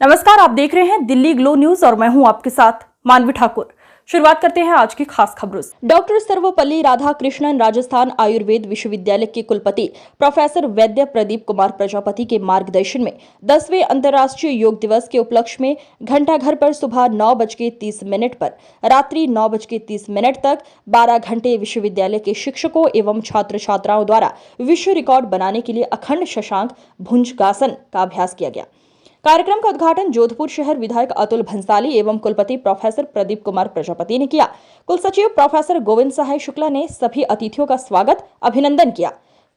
नमस्कार, आप देख रहे हैं दिल्ली ग्लो न्यूज और मैं हूं आपके साथ मानवी ठाकुर। शुरुआत करते हैं आज की खास खबरों से। डॉक्टर सर्वपल्ली राधाकृष्णन राजस्थान आयुर्वेद विश्वविद्यालय के कुलपति प्रोफेसर वैद्य प्रदीप कुमार प्रजापति के मार्गदर्शन में 10वें अंतर्राष्ट्रीय योग दिवस के उपलक्ष्य में घंटाघर पर सुबह 9:30 पर रात्रि 9:30 तक 12 घंटे विश्वविद्यालय के शिक्षकों एवं छात्र छात्राओं द्वारा विश्व रिकॉर्ड बनाने के लिए अखंड शशांक भुजंगासन का अभ्यास किया गया। कार्यक्रम का उद्घाटन जोधपुर शहर विधायक अतुल भंसाली एवं कुलपति प्रोफेसर प्रदीप कुमार प्रजापति ने किया। कुल सचिव प्रोफेसर गोविंद सहाय शुक्ला ने सभी अतिथियों का स्वागत अभिनंदन किया।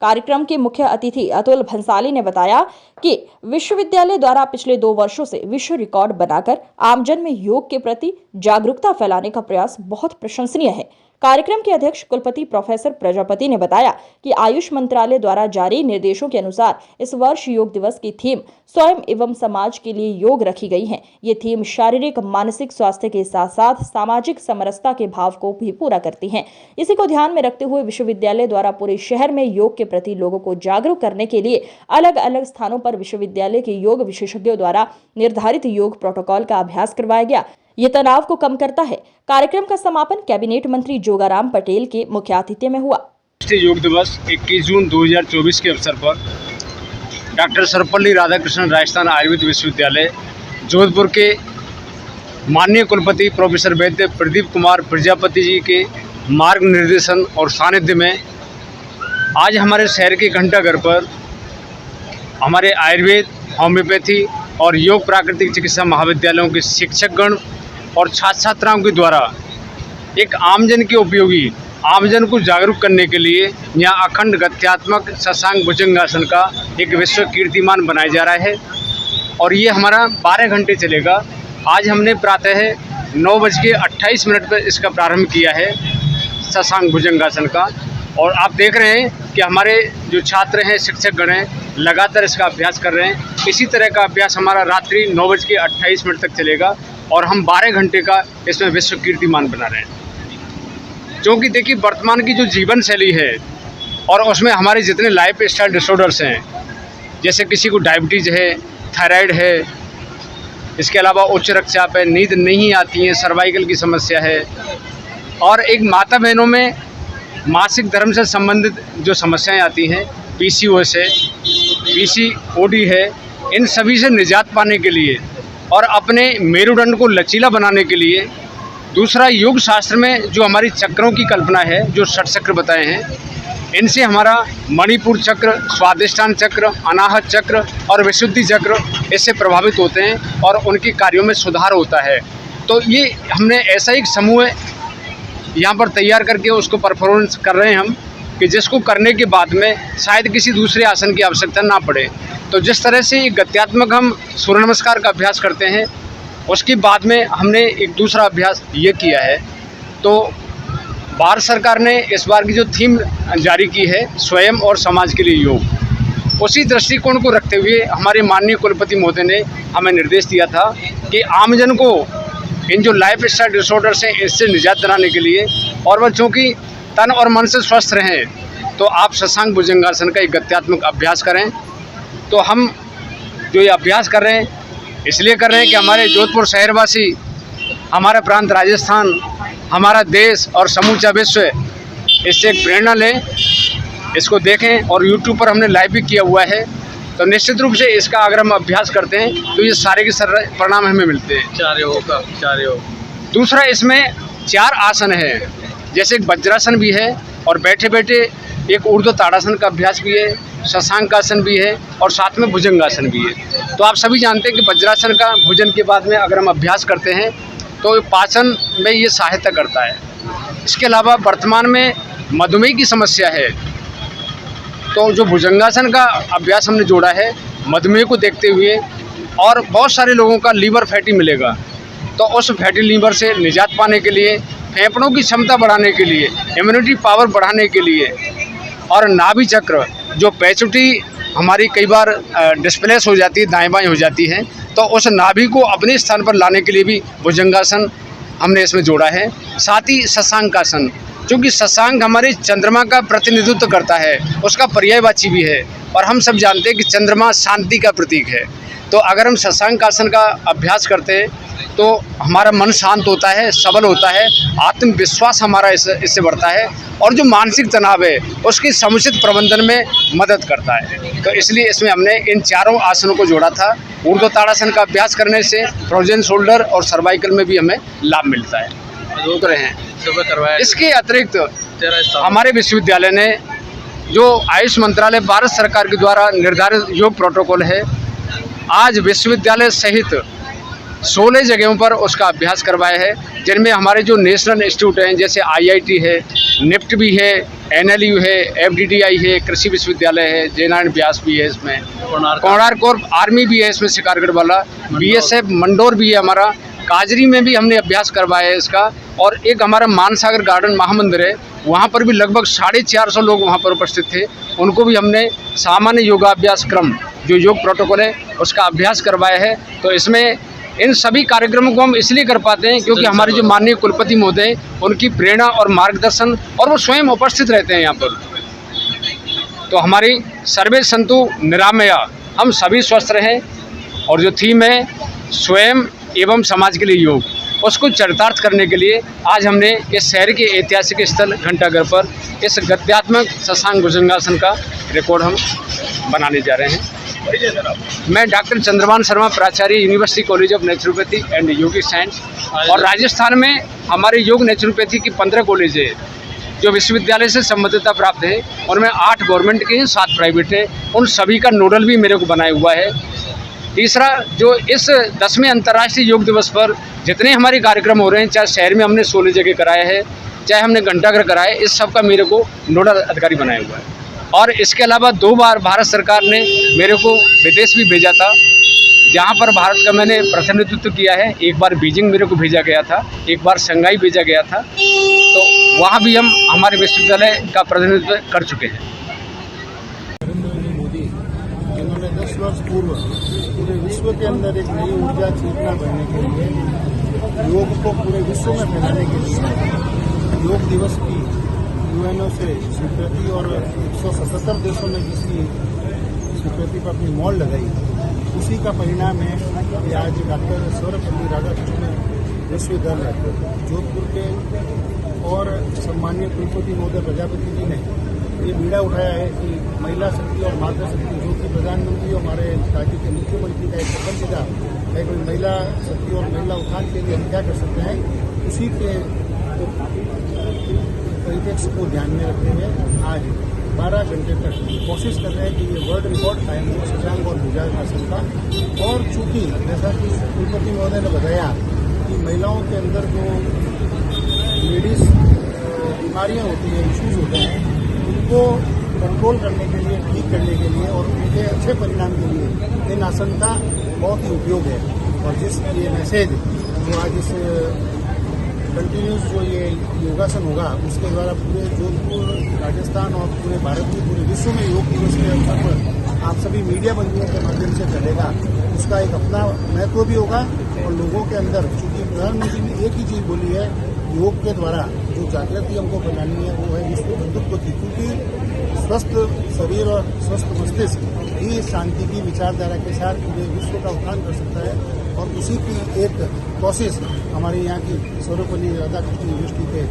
कार्यक्रम के मुख्य अतिथि अतुल भंसाली ने बताया कि विश्वविद्यालय द्वारा पिछले 2 वर्षों से विश्व रिकॉर्ड बनाकर आमजन में योग के प्रति जागरूकता फैलाने का प्रयास बहुत प्रशंसनीय है। कार्यक्रम के अध्यक्ष कुलपति प्रोफेसर प्रजापति ने बताया कि आयुष मंत्रालय द्वारा जारी निर्देशों के अनुसार इस वर्ष योग दिवस की थीम स्वयं एवं समाज के लिए योग रखी गई है। ये थीम शारीरिक मानसिक स्वास्थ्य के साथ साथ सामाजिक समरसता के भाव को भी पूरा करती है। इसी को ध्यान में रखते हुए विश्वविद्यालय द्वारा पूरे शहर में योग के प्रति लोगों को जागरूक करने के लिए अलग अलग स्थानों पर विश्वविद्यालय के योग विशेषज्ञों द्वारा निर्धारित योग प्रोटोकॉल का अभ्यास करवाया गया। ये तनाव को कम करता है। कार्यक्रम का समापन कैबिनेट मंत्री जोगाराम पटेल के मुख्य आतिथ्य में हुआ। राष्ट्रीय योग दिवस 21 जून 2024 के अवसर पर डॉक्टर सर्वपल्ली राधाकृष्णन राजस्थान आयुर्वेद विश्वविद्यालय जोधपुर के माननीय कुलपति प्रोफेसर वैद्य प्रदीप कुमार प्रजापति जी के मार्ग निर्देशन और सानिध्य में आज हमारे शहर के घंटाघर पर हमारे आयुर्वेद, होम्योपैथी और योग प्राकृतिक चिकित्सा महाविद्यालयों के शिक्षकगण और छात्र छात्राओं के द्वारा एक आमजन के उपयोगी आमजन को जागरूक करने के लिए यहाँ अखंड गत्यात्मक शशांक भुजंगासन का एक विश्व कीर्तिमान बनाया जा रहा है और ये हमारा 12 घंटे चलेगा। आज हमने प्रातः 9:28 पर इसका प्रारंभ किया है शशांक भुजंगासन का और आप देख रहे हैं कि हमारे जो छात्र हैं, शिक्षकगण हैं, लगातार इसका अभ्यास कर रहे हैं। इसी तरह का अभ्यास हमारा रात्रि 9:28 तक चलेगा और हम 12 घंटे का इसमें विश्व कीर्तिमान बना रहे हैं। क्योंकि देखिए वर्तमान की जो जीवन शैली है और उसमें हमारे जितने लाइफ स्टाइल डिसऑर्डर्स हैं, जैसे किसी को डायबिटीज़ है, थायराइड है, इसके अलावा उच्च रक्तचाप है, नींद नहीं आती है, सर्वाइकल की समस्या है और एक माता बहनों में मासिक धर्म से संबंधित जो समस्याएं आती हैं, PCOS है, PCOD है, इन सभी से निजात पाने के लिए और अपने मेरुदंड को लचीला बनाने के लिए दूसरा योग शास्त्र में जो हमारी चक्रों की कल्पना है, जो 6 चक्र बताए हैं, इनसे हमारा मणिपुर चक्र, स्वादिष्ठान चक्र, अनाहत चक्र और विशुद्धि चक्र इससे प्रभावित होते हैं और उनके कार्यों में सुधार होता है। तो ये हमने ऐसा एक समूह यहाँ पर तैयार करके उसको परफॉर्मेंस कर रहे हैं हम कि जिसको करने के बाद में शायद किसी दूसरे आसन की आवश्यकता ना पड़े। तो जिस तरह से गत्यात्मक हम सूर्य नमस्कार का अभ्यास करते हैं, उसके बाद में हमने एक दूसरा अभ्यास ये किया है। तो भारत सरकार ने इस बार की जो थीम जारी की है स्वयं और समाज के लिए योग, उसी दृष्टिकोण को रखते हुए हमारे माननीय कुलपति महोदय ने हमें निर्देश दिया था कि आमजन को इन जो लाइफ स्टाइल डिसऑर्डर्स हैं इससे निजात दिलाने के लिए और वह चूँकि तन और मन से स्वस्थ रहें तो आप शशांक भुजंगासन का एक गत्यात्मक अभ्यास करें। तो हम जो ये अभ्यास कर रहे हैं इसलिए कर रहे हैं कि हमारे जोधपुर शहरवासी, हमारा प्रांत राजस्थान, हमारा देश और समूचा विश्व इससे एक प्रेरणा लें, इसको देखें और YouTube पर हमने लाइव भी किया हुआ है। तो निश्चित रूप से इसका अगर हम अभ्यास करते हैं तो ये सारे के सारे परिणाम हमें मिलते हैं। 4 योग। दूसरा इसमें 4 आसन है, जैसे एक वज्रासन भी है और बैठे बैठे एक ऊर्ध्व ताड़ासन का अभ्यास भी है, शशांकासन भी है और साथ में भुजंगासन भी है। तो आप सभी जानते हैं कि वज्रासन का भोजन के बाद में अगर हम अभ्यास करते हैं तो पाचन में ये सहायता करता है। इसके अलावा वर्तमान में मधुमेह की समस्या है, तो जो भुजंगासन का अभ्यास हमने जोड़ा है मधुमेह को देखते हुए और बहुत सारे लोगों का लीवर फैटी मिलेगा, तो उस फैटी लीवर से निजात पाने के लिए, फेफड़ों की क्षमता बढ़ाने के लिए, इम्यूनिटी पावर बढ़ाने के लिए और नाभि चक्र जो पैचुटी हमारी कई बार डिस्प्लेस हो जाती है, दाएं बाएं हो जाती है, तो उस नाभि को अपने स्थान पर लाने के लिए भी भुजंगासन हमने इसमें जोड़ा है। साथ ही शशांकासन, क्योंकि शशांक हमारे चंद्रमा का प्रतिनिधित्व करता है, उसका पर्यायवाची भी है और हम सब जानते हैं कि चंद्रमा शांति का प्रतीक है। तो अगर हम शशांक आसन का अभ्यास करते हैं तो हमारा मन शांत होता है, सबल होता है, आत्मविश्वास हमारा इससे बढ़ता है और जो मानसिक तनाव है उसकी समुचित प्रबंधन में मदद करता है। तो इसलिए इसमें हमने इन चारों आसनों को जोड़ा था। ऊर्ध्व ताड़ासन का अभ्यास करने से फ्रोजन शोल्डर और सर्वाइकल में भी हमें लाभ मिलता है। रोक रहे हैं सुबह करवाया। इसके अतिरिक्त 13 स्थान हमारे विश्वविद्यालय ने जो आयुष मंत्रालय भारत सरकार के द्वारा निर्धारित योग प्रोटोकॉल है, आज विश्वविद्यालय सहित 16 जगहों पर उसका अभ्यास करवाया है, जिनमें हमारे जो नेशनल इंस्टीट्यूट हैं जैसे IIT है, निफ्ट भी है, NLU है, FDDI है, कृषि विश्वविद्यालय है, जयनारायण व्यास भी है, इसमें कोणार्क और आर्मी भी है, इसमें शिकारगढ़ वाला BSF मंडोर भी है हमारा, काजरी में भी हमने अभ्यास करवाया है इसका। और एक हमारा मानसागर गार्डन महामंदिर है, वहाँ पर भी लगभग 450 लोग वहाँ पर उपस्थित थे, उनको भी हमने सामान्य योगाभ्यास क्रम जो योग प्रोटोकॉल है उसका अभ्यास करवाया है। तो इसमें इन सभी कार्यक्रमों को हम इसलिए कर पाते हैं क्योंकि हमारे जो माननीय कुलपति महोदय उनकी प्रेरणा और मार्गदर्शन, और वो स्वयं उपस्थित रहते हैं यहाँ पर। तो हमारी सर्वे संतु निरामया, हम सभी स्वस्थ रहें, और जो थीम है स्वयं एवं समाज के लिए योग, उसको चरितार्थ करने के लिए आज हमने इस शहर के ऐतिहासिक स्थल घंटाघर पर इस गद्यात्मक शशांक भुजंगासन का रिकॉर्ड हम बनाने जा रहे हैं। मैं डॉक्टर चंद्रभान शर्मा, प्राचार्य university college of naturopathy and yogic science, और राजस्थान में हमारे योग नेचुरोपैथी की 15 कॉलेज है जो विश्वविद्यालय से संबद्धता प्राप्त है, उनमें 8 गवर्नमेंट के हैं, 7 प्राइवेट है। उन सभी का नोडल भी मेरे को बनाया हुआ है। तीसरा, जो इस 10वें अंतर्राष्ट्रीय योग दिवस पर जितने हमारे कार्यक्रम हो रहे हैं, चाहे शहर में हमने 16 जगह कराया है, चाहे हमने घंटाघर कराया, इस सब का मेरे को नोडल अधिकारी बनाया हुआ है। और इसके अलावा 2 बार भारत सरकार ने मेरे को विदेश भी भेजा था, जहाँ पर भारत का मैंने प्रतिनिधित्व किया है। एक बार बीजिंग मेरे को भेजा गया था, एक बार शंघाई भेजा गया था, तो वहाँ भी हम हमारे विश्वविद्यालय का प्रतिनिधित्व कर चुके हैं। नरेंद्र मोदी जिन्होंने 10 वर्ष पूर्व पूरे विश्व के अंदर एक नई ऊर्जा चेतना भरने के लिए, योग को पूरे विश्व में फैलाने के लिए योग दिवस की UNO से स्वीकृति और 177 देशों में जिसकी स्वीकृति पर अपनी मोहर लगाई, उसी का परिणाम है कि आज डॉक्टर सर्वपल्ली राधाकृष्णन विश्वविद्यालय जोधपुर के और सम्मानीय कुलपति महोदय प्रजापति जी ने ये बीड़ा उठाया है कि महिला शक्ति और मातृ शक्ति, जो कि प्रधानमंत्री और हमारे राज्य के मुख्यमंत्री का एक प्रबंध है कि महिला शक्ति और महिला उत्थान के लिए हम क्या कर सकते हैं, उसी के परिप्रेक्ष्य को ध्यान में रखते हुए आज 12 घंटे तक कोशिश कर रहे हैं कि ये वर्ल्ड रिकॉर्ड कायम हो शशांक और भुजंगासन का। और चूंकि जैसा कि कुलपति महोदय ने बताया कि महिलाओं के अंदर जो लेडीज बीमारियां होती हैं, इश्यूज होते हैं, उनको कंट्रोल करने के लिए, ठीक करने के लिए और उनके अच्छे परिणाम के लिए इन आसन का बहुत ही उपयोग है। और जिस ये मैसेज जो आज इस कंटिन्यूस जो ये योगासन होगा, उसके द्वारा पूरे जोधपुर, राजस्थान और पूरे भारत में, पूरे विश्व में योग दिवस के अवसर पर आप सभी मीडिया बंधुओं के माध्यम से चलेगा, उसका एक अपना महत्व भी होगा। और लोगों के अंदर, चूंकि प्रधानमंत्री ने एक ही चीज बोली है, योग के द्वारा जो जागृति हमको बनानी है वो है विश्व बंधुत्व की, क्योंकि स्वस्थ शरीर और स्वस्थ मस्तिष्क ही शांति की विचारधारा के साथ पूरे विश्व का उत्थान कर सकता है। और उसी की एक कोशिश हमारे यहाँ की सर्वपल्ली राधाकृष्णन यूनिवर्सिटी के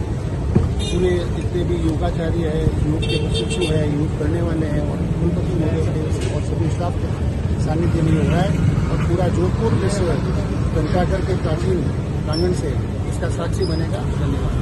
पूरे जितने भी योगाचार्य है, योग के प्रशिक्षु है, योग करने वाले हैं, और कुलपति महोदय और सभी स्टाफ के सानिध्य में हो रहा है। और पूरा जोधपुर इस घंटाघर के प्राचीन प्रांगण से इसका साक्षी बनेगा। धन्यवाद।